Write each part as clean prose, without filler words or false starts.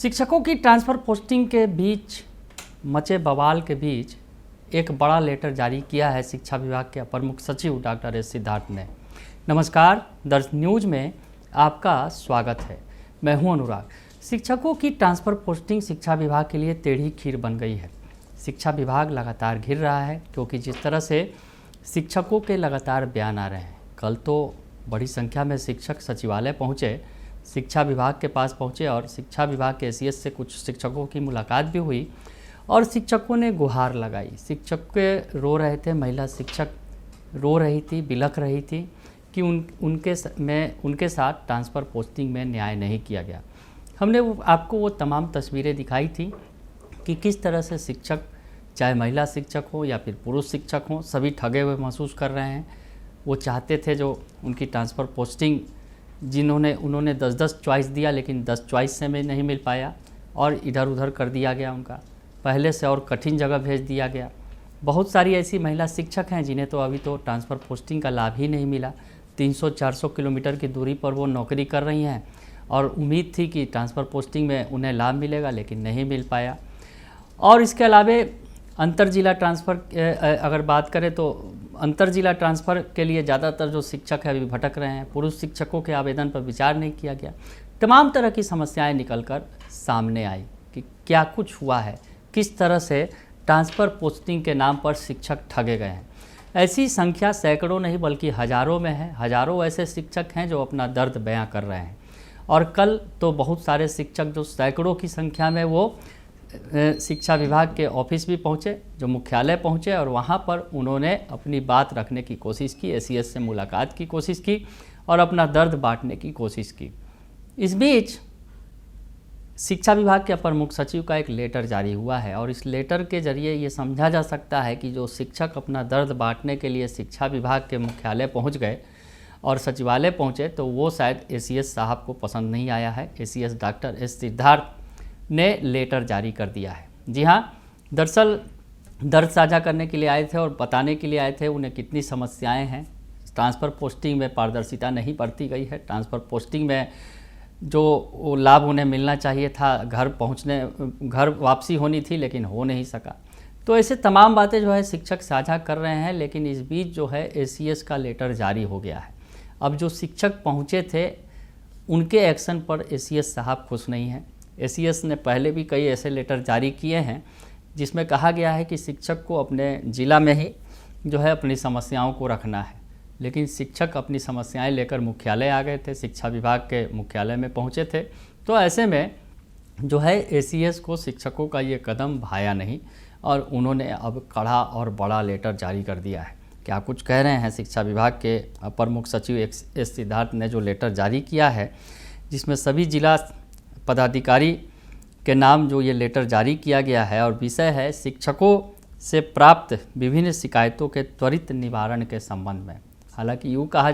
शिक्षकों की transfer posting के बीच मचे बवाल के बीच एक बड़ा लेटर जारी किया है शिक्षा विभाग के अपर मुख्य सचिव डॉक्टर एस सिद्धार्थ ने। नमस्कार, दर्श न्यूज में आपका स्वागत है। मैं हूं अनुराग। शिक्षकों की ट्रांसफ़र पोस्टिंग शिक्षा विभाग के लिए टेढ़ी खीर बन गई है। शिक्षा विभाग लगातार घिर रहा है क्योंकि जिस तरह से शिक्षकों के लगातार बयान आ रहे हैं। कल तो बड़ी संख्या में शिक्षक सचिवालय पहुँचे, शिक्षा विभाग के पास पहुंचे और शिक्षा विभाग के एसीएस से कुछ शिक्षकों की मुलाकात भी हुई और शिक्षकों ने गुहार लगाई। शिक्षक के रो रहे थे, महिला शिक्षक रो रही थी, बिलख रही थी कि उनके साथ ट्रांसफ़र पोस्टिंग में न्याय नहीं किया गया। हमने आपको वो तमाम तस्वीरें दिखाई थी कि किस तरह से शिक्षक, चाहे महिला शिक्षक हो या फिर पुरुष शिक्षक हो, सभी ठगे हुए महसूस कर रहे हैं। वो चाहते थे जो उनकी ट्रांसफ़र पोस्टिंग उन्होंने 10-10 चॉइस दिया, लेकिन 10 चॉइस से में नहीं मिल पाया और इधर उधर कर दिया गया उनका, पहले से और कठिन जगह भेज दिया गया। बहुत सारी ऐसी महिला शिक्षक हैं जिन्हें तो अभी तो ट्रांसफ़र पोस्टिंग का लाभ ही नहीं मिला। 300-400 किलोमीटर की दूरी पर वो नौकरी कर रही हैं और उम्मीद थी कि ट्रांसफ़र पोस्टिंग में उन्हें लाभ मिलेगा, लेकिन नहीं मिल पाया। और इसके अलावा अंतर जिला ट्रांसफ़र अगर बात करें तो अंतर जिला ट्रांसफ़र के लिए ज़्यादातर जो शिक्षक है अभी भटक रहे हैं। पुरुष शिक्षकों के आवेदन पर विचार नहीं किया गया। तमाम तरह की समस्याएं निकलकर सामने आई कि क्या कुछ हुआ है, किस तरह से ट्रांसफ़र पोस्टिंग के नाम पर शिक्षक ठगे गए हैं। ऐसी संख्या सैकड़ों नहीं बल्कि हज़ारों में है। हज़ारों ऐसे शिक्षक हैं जो अपना दर्द बयां कर रहे हैं और कल तो बहुत सारे शिक्षक जो सैकड़ों की संख्या में वो शिक्षा विभाग के ऑफिस भी पहुँचे, जो मुख्यालय पहुँचे और वहाँ पर उन्होंने अपनी बात रखने की कोशिश की, एसीएस से मुलाकात की कोशिश की और अपना दर्द बांटने की कोशिश की। इस बीच शिक्षा विभाग के अपर मुख्य सचिव का एक लेटर जारी हुआ है और इस लेटर के जरिए ये समझा जा सकता है कि जो शिक्षक अपना दर्द बांटने के लिए शिक्षा विभाग के मुख्यालय पहुँच गए और सचिवालय पहुँचे तो वो शायद एसीएस साहब को पसंद नहीं आया है। एसीएस डॉक्टर एस सिद्धार्थ ने लेटर जारी कर दिया है। जी हाँ, दरअसल दर्द साझा करने के लिए आए थे और बताने के लिए आए थे उन्हें कितनी समस्याएं हैं। ट्रांसफ़र पोस्टिंग में पारदर्शिता नहीं बरती गई है। ट्रांसफ़र पोस्टिंग में जो लाभ उन्हें मिलना चाहिए था, घर वापसी होनी थी, लेकिन हो नहीं सका। तो ऐसे तमाम बातें जो है शिक्षक साझा कर रहे हैं, लेकिन इस बीच जो है एसीएस का लेटर जारी हो गया है। अब जो शिक्षक पहुँचे थे उनके एक्शन पर एसीएस साहब खुश नहीं हैं। एसीएस ने पहले भी कई ऐसे लेटर जारी किए हैं जिसमें कहा गया है कि शिक्षक को अपने ज़िला में ही जो है अपनी समस्याओं को रखना है, लेकिन शिक्षक अपनी समस्याएं लेकर मुख्यालय आ गए थे, शिक्षा विभाग के मुख्यालय में पहुंचे थे। तो ऐसे में जो है एसीएस को शिक्षकों का ये कदम भाया नहीं और उन्होंने अब कड़ा और बड़ा लेटर जारी कर दिया है। क्या कुछ कह रहे हैं शिक्षा विभाग के अपर मुख्य सचिव एस सिद्धार्थ ने जो लेटर जारी किया है, जिसमें सभी जिला पदाधिकारी के नाम जो ये लेटर जारी किया गया है और विषय है शिक्षकों से प्राप्त विभिन्न शिकायतों के त्वरित निवारण के संबंध में। हालांकि यूँ कहा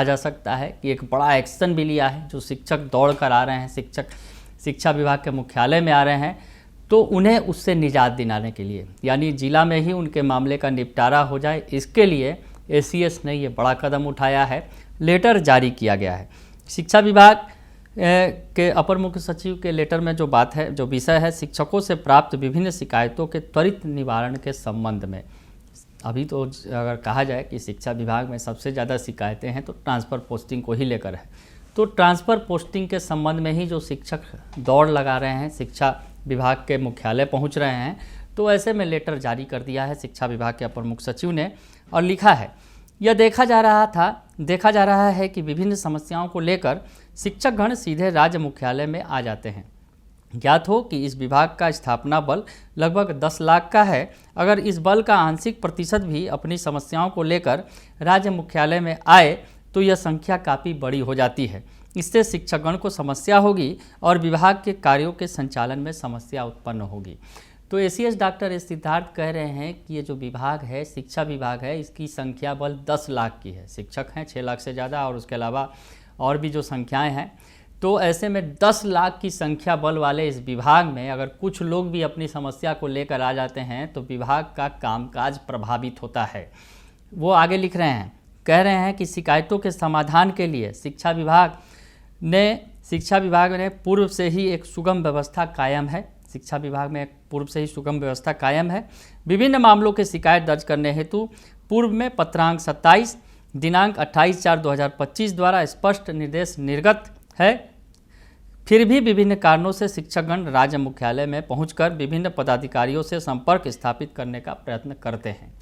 जा सकता है कि एक बड़ा एक्शन भी लिया है। जो शिक्षक दौड़ कर आ रहे हैं, शिक्षक शिक्षा विभाग के मुख्यालय में आ रहे हैं, तो उन्हें उससे निजात दिलाने के लिए, यानी जिला में ही उनके मामले का निपटारा हो जाए, इसके लिए एसीएस ने ये बड़ा कदम उठाया है, लेटर जारी किया गया है। शिक्षा विभाग के अपर मुख्य सचिव के लेटर में जो बात है, जो विषय है शिक्षकों से प्राप्त विभिन्न शिकायतों के त्वरित निवारण के संबंध में। अभी तो अगर कहा जाए कि शिक्षा विभाग में सबसे ज़्यादा शिकायतें हैं तो ट्रांसफ़र पोस्टिंग को ही लेकर है। तो ट्रांसफ़र पोस्टिंग के संबंध में ही जो शिक्षक दौड़ लगा रहे हैं, शिक्षा विभाग के मुख्यालय पहुंच रहे हैं, तो ऐसे में लेटर जारी कर दिया है शिक्षा विभाग के अपर मुख्य सचिव ने और लिखा है, यह देखा जा रहा है कि विभिन्न समस्याओं को लेकर शिक्षकगण सीधे राज्य मुख्यालय में आ जाते हैं। ज्ञात हो कि इस विभाग का स्थापना बल लगभग 10 लाख का है। अगर इस बल का आंशिक प्रतिशत भी अपनी समस्याओं को लेकर राज्य मुख्यालय में आए तो यह संख्या काफ़ी बड़ी हो जाती है। इससे शिक्षकगण को समस्या होगी और विभाग के कार्यों के संचालन में समस्या उत्पन्न होगी। तो एसीएस डॉक्टर एस सिद्धार्थ कह रहे हैं कि ये जो विभाग है, शिक्षा विभाग है, इसकी संख्या बल 10 लाख की है। शिक्षक हैं 6 लाख से ज़्यादा और उसके अलावा और भी जो संख्याएं हैं। तो ऐसे में 10 लाख की संख्या बल वाले इस विभाग में अगर कुछ लोग भी अपनी समस्या को लेकर आ जाते हैं तो विभाग का कामकाज प्रभावित होता है। वो आगे लिख रहे हैं, कह रहे हैं कि शिकायतों के समाधान के लिए शिक्षा विभाग ने शिक्षा विभाग में पूर्व से ही एक सुगम व्यवस्था कायम है। शिक्षा विभाग में पूर्व से ही सुगम व्यवस्था कायम है। विभिन्न मामलों के शिकायत दर्ज करने हेतु पूर्व में पत्रांक 27 दिनांक 28/4/2025 द्वारा स्पष्ट निर्देश निर्गत है। फिर भी विभिन्न कारणों से शिक्षकगण राज्य मुख्यालय में पहुंचकर विभिन्न पदाधिकारियों से संपर्क स्थापित करने का प्रयत्न करते हैं।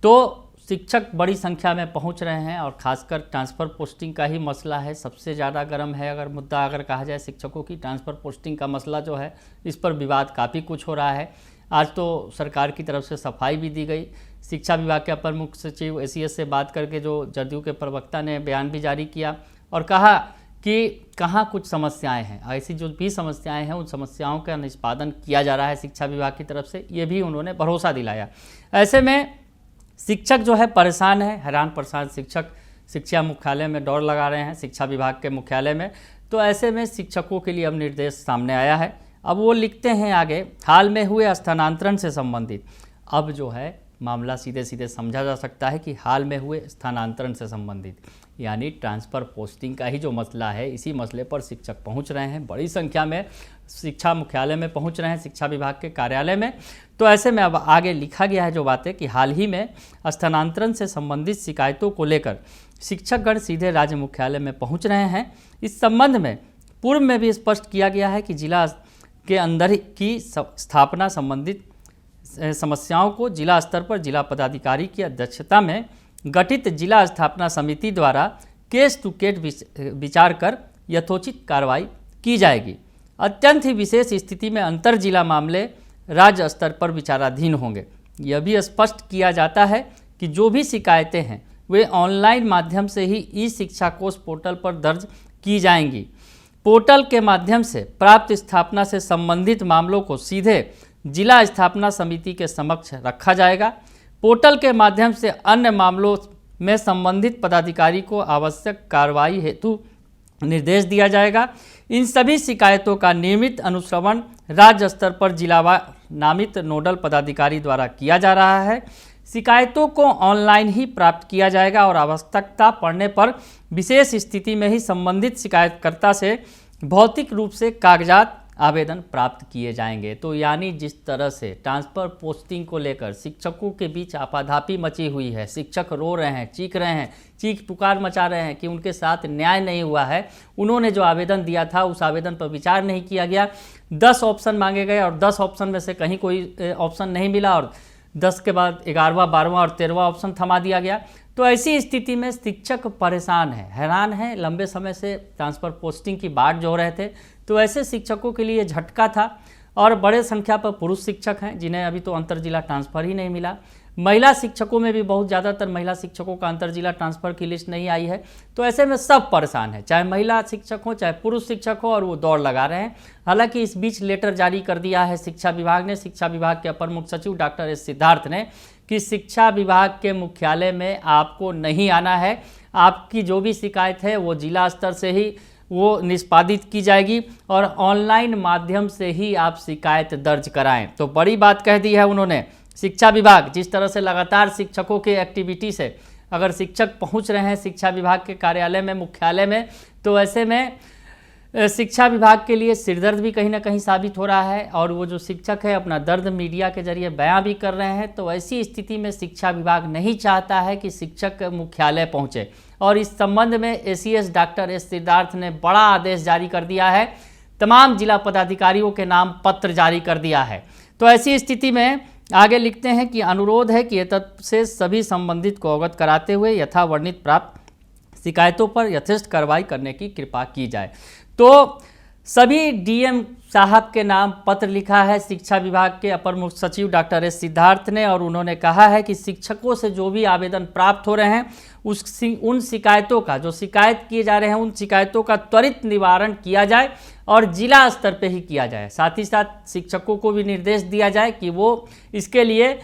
तो शिक्षक बड़ी संख्या में पहुंच रहे हैं और खासकर ट्रांसफ़र पोस्टिंग का ही मसला है, सबसे ज़्यादा गर्म है। अगर मुद्दा अगर कहा जाए शिक्षकों की ट्रांसफ़र पोस्टिंग का मसला जो है, इस पर विवाद काफ़ी कुछ हो रहा है। आज तो सरकार की तरफ से सफाई भी दी गई। शिक्षा विभाग के अपर मुख्य सचिव एसीएस से बात करके जो जदयू के प्रवक्ता ने बयान भी जारी किया और कहा कि कहाँ कुछ समस्याएं हैं, ऐसी जो भी समस्याएं हैं उन समस्याओं का निष्पादन किया जा रहा है शिक्षा विभाग की तरफ से, ये भी उन्होंने भरोसा दिलाया। ऐसे में शिक्षक जो है परेशान है, हैरान परेशान शिक्षक शिक्षा मुख्यालय में दौड़ लगा रहे हैं, शिक्षा विभाग के मुख्यालय में। तो ऐसे में शिक्षकों के लिए अब निर्देश सामने आया है। अब वो लिखते हैं आगे, हाल में हुए स्थानांतरण से संबंधित। अब जो है मामला सीधे सीधे समझा जा सकता है कि हाल में हुए स्थानांतरण से संबंधित, यानी ट्रांसफ़र पोस्टिंग का ही जो मसला है, इसी मसले पर शिक्षक पहुंच रहे हैं, बड़ी संख्या में शिक्षा मुख्यालय में पहुंच रहे हैं, शिक्षा विभाग के कार्यालय में। तो ऐसे में अब आगे लिखा गया है जो बातें कि हाल ही में स्थानांतरण से संबंधित शिकायतों को लेकर शिक्षकगण सीधे राज्य मुख्यालय में पहुँच रहे हैं। इस संबंध में पूर्व में भी स्पष्ट किया गया है कि जिला के अंदर की स्थापना संबंधित समस्याओं को जिला स्तर पर जिला पदाधिकारी की अध्यक्षता में गठित जिला स्थापना समिति द्वारा केस टू केस विचार कर यथोचित कार्रवाई की जाएगी। अत्यंत ही विशेष स्थिति में अंतर जिला मामले राज्य स्तर पर विचाराधीन होंगे। यह भी स्पष्ट किया जाता है कि जो भी शिकायतें हैं वे ऑनलाइन माध्यम से ही ई शिक्षा कोष पोर्टल पर दर्ज की जाएंगी। पोर्टल के माध्यम से प्राप्त स्थापना से संबंधित मामलों को सीधे जिला स्थापना समिति के समक्ष रखा जाएगा। पोर्टल के माध्यम से अन्य मामलों में संबंधित पदाधिकारी को आवश्यक कार्रवाई हेतु निर्देश दिया जाएगा। इन सभी शिकायतों का नियमित अनुश्रवण राज्य स्तर पर जिलावार नामित नोडल पदाधिकारी द्वारा किया जा रहा है। शिकायतों को ऑनलाइन ही प्राप्त किया जाएगा और आवश्यकता पड़ने पर विशेष स्थिति में ही संबंधित शिकायतकर्ता से भौतिक रूप से कागजात आवेदन प्राप्त किए जाएंगे। तो यानी जिस तरह से ट्रांसफ़र पोस्टिंग को लेकर शिक्षकों के बीच आपाधापी मची हुई है, शिक्षक रो रहे हैं, चीख रहे हैं, चीख पुकार मचा रहे हैं कि उनके साथ न्याय नहीं हुआ है, उन्होंने जो आवेदन दिया था उस आवेदन पर विचार नहीं किया गया, 10 ऑप्शन मांगे गए और 10 ऑप्शन में से कहीं कोई ऑप्शन नहीं मिला और 10 के बाद 11वां 12वां और 13वां ऑप्शन थमा दिया गया। तो ऐसी स्थिति में शिक्षक परेशान है, हैरान है। लंबे समय से ट्रांसफ़र पोस्टिंग की बाट जो रहे थे, तो ऐसे शिक्षकों के लिए झटका था। और बड़े संख्या पर पुरुष शिक्षक हैं जिन्हें अभी तो अंतर जिला ट्रांसफ़र ही नहीं मिला। महिला शिक्षकों में भी बहुत ज़्यादातर महिला शिक्षकों का अंतर जिला ट्रांसफ़र की लिस्ट नहीं आई है। तो ऐसे में सब परेशान है, चाहे महिला शिक्षक हो चाहे पुरुष शिक्षक हो, और वो दौड़ लगा रहे हैं। हालांकि इस बीच लेटर जारी कर दिया है शिक्षा विभाग ने। शिक्षा विभाग के अपर मुख्य सचिव डॉक्टर एस सिद्धार्थ ने कि शिक्षा विभाग के मुख्यालय में आपको नहीं आना है, आपकी जो भी शिकायत है वो जिला स्तर से ही वो निष्पादित की जाएगी और ऑनलाइन माध्यम से ही आप शिकायत दर्ज कराएं। तो बड़ी बात कह दी है उन्होंने। शिक्षा विभाग जिस तरह से लगातार शिक्षकों के एक्टिविटी से अगर शिक्षक पहुंच रहे हैं शिक्षा विभाग के कार्यालय में, मुख्यालय में, तो ऐसे में शिक्षा विभाग के लिए सिरदर्द भी कहीं ना कहीं साबित हो रहा है। और वो जो शिक्षक है अपना दर्द मीडिया के जरिए बयां भी कर रहे हैं। तो ऐसी स्थिति में शिक्षा विभाग नहीं चाहता है कि शिक्षक मुख्यालय पहुंचे और इस संबंध में एसीएस डॉक्टर एस सिद्धार्थ ने बड़ा आदेश जारी कर दिया है, तमाम जिला पदाधिकारियों के नाम पत्र जारी कर दिया है। तो ऐसी स्थिति में आगे लिखते हैं कि अनुरोध है कि तत्व से सभी संबंधित को अवगत कराते हुए यथावर्णित प्राप्त शिकायतों पर यथेष्ट कार्रवाई करने की कृपा की जाए। तो सभी डीएम साहब के नाम पत्र लिखा है शिक्षा विभाग के अपर मुख्य सचिव डॉक्टर एस सिद्धार्थ ने और उन्होंने कहा है कि शिक्षकों से जो भी आवेदन प्राप्त हो रहे हैं उन शिकायतों का जो शिकायत किए जा रहे हैं उन शिकायतों का त्वरित निवारण किया जाए और जिला स्तर पे ही किया जाए। साथ ही साथ शिक्षकों को भी निर्देश दिया जाए कि वो इसके लिए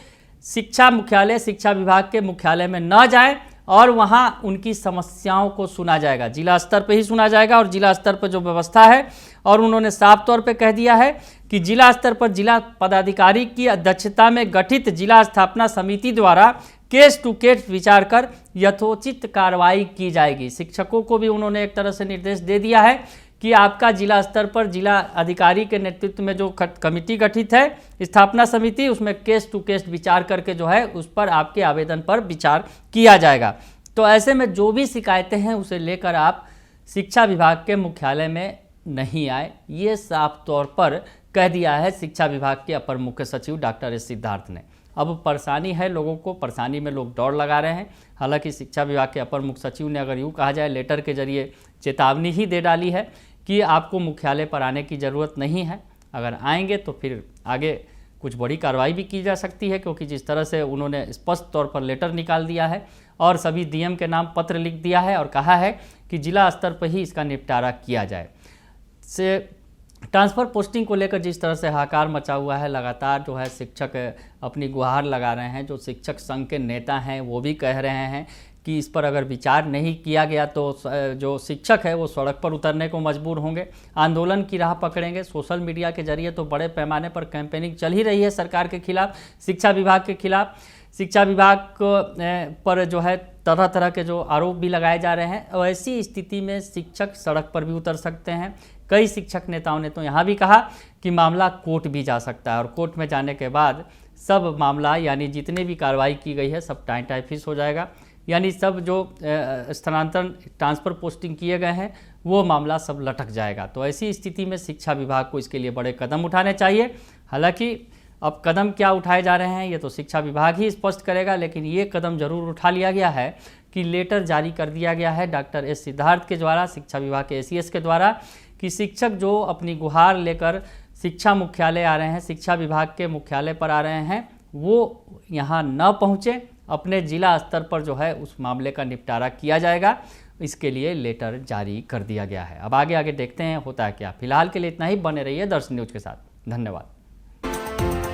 शिक्षा मुख्यालय शिक्षा विभाग के मुख्यालय में न जाएं और वहां उनकी समस्याओं को सुना जाएगा, जिला स्तर पे ही सुना जाएगा और जिला स्तर पर जो व्यवस्था है। और उन्होंने साफ तौर पे कह दिया है कि जिला स्तर पर जिला पदाधिकारी की अध्यक्षता में गठित जिला स्थापना समिति द्वारा केस टू केस विचार कर यथोचित कार्रवाई की जाएगी। शिक्षकों को भी उन्होंने एक तरह से निर्देश दे दिया है कि आपका जिला स्तर पर जिला अधिकारी के नेतृत्व में जो कमेटी गठित है स्थापना समिति, उसमें केस टू केस विचार करके जो है उस पर आपके आवेदन पर विचार किया जाएगा। तो ऐसे में जो भी शिकायतें हैं उसे लेकर आप शिक्षा विभाग के मुख्यालय में नहीं आए, ये साफ तौर पर कह दिया है शिक्षा विभाग के अपर मुख्य सचिव डॉक्टर एस सिद्धार्थ ने। अब परेशानी है लोगों को, परेशानी में लोग दौड़ लगा रहे हैं। हालांकि शिक्षा विभाग के अपर मुख्य सचिव ने अगर यूँ कहा जाए लेटर के जरिए चेतावनी ही दे डाली है कि आपको मुख्यालय पर आने की ज़रूरत नहीं है, अगर आएंगे तो फिर आगे कुछ बड़ी कार्रवाई भी की जा सकती है, क्योंकि जिस तरह से उन्होंने स्पष्ट तौर पर लेटर निकाल दिया है और सभी डीएम के नाम पत्र लिख दिया है और कहा है कि जिला स्तर पर ही इसका निपटारा किया जाए। से ट्रांसफ़र पोस्टिंग को लेकर जिस तरह से हाहाकार मचा हुआ है, लगातार जो है शिक्षक अपनी गुहार लगा रहे हैं। जो शिक्षक संघ के नेता हैं वो भी कह रहे हैं कि इस पर अगर विचार नहीं किया गया तो जो शिक्षक है वो सड़क पर उतरने को मजबूर होंगे, आंदोलन की राह पकड़ेंगे। सोशल मीडिया के जरिए तो बड़े पैमाने पर कैंपेनिंग चल ही रही है सरकार के खिलाफ, शिक्षा विभाग के खिलाफ। शिक्षा विभाग पर जो है तरह तरह के जो आरोप भी लगाए जा रहे हैं। और ऐसी स्थिति में शिक्षक सड़क पर भी उतर सकते हैं। कई शिक्षक नेताओं ने तो यहाँ भी कहा कि मामला कोर्ट भी जा सकता है और कोर्ट में जाने के बाद सब मामला यानी जितने भी कार्रवाई की गई है सब टाई फिस हो जाएगा, यानी सब जो स्थानांतरण ट्रांसफ़र पोस्टिंग किए गए हैं वो मामला सब लटक जाएगा। तो ऐसी स्थिति में शिक्षा विभाग को इसके लिए बड़े कदम उठाने चाहिए। हालांकि अब कदम क्या उठाए जा रहे हैं ये तो शिक्षा विभाग ही स्पष्ट करेगा, लेकिन ये कदम जरूर उठा लिया गया है कि लेटर जारी कर दिया गया है डॉक्टर एस सिद्धार्थ के द्वारा, शिक्षा विभाग के एसीएस के द्वारा, कि शिक्षक जो अपनी गुहार लेकर शिक्षा मुख्यालय आ रहे हैं, शिक्षा विभाग के मुख्यालय पर आ रहे हैं, वो यहाँ न पहुँचे, अपने जिला स्तर पर जो है उस मामले का निपटारा किया जाएगा। इसके लिए लेटर जारी कर दिया गया है। अब आगे देखते हैं होता है क्या। फिलहाल के लिए इतना ही, बने रहिए दर्शन न्यूज़ के साथ। धन्यवाद।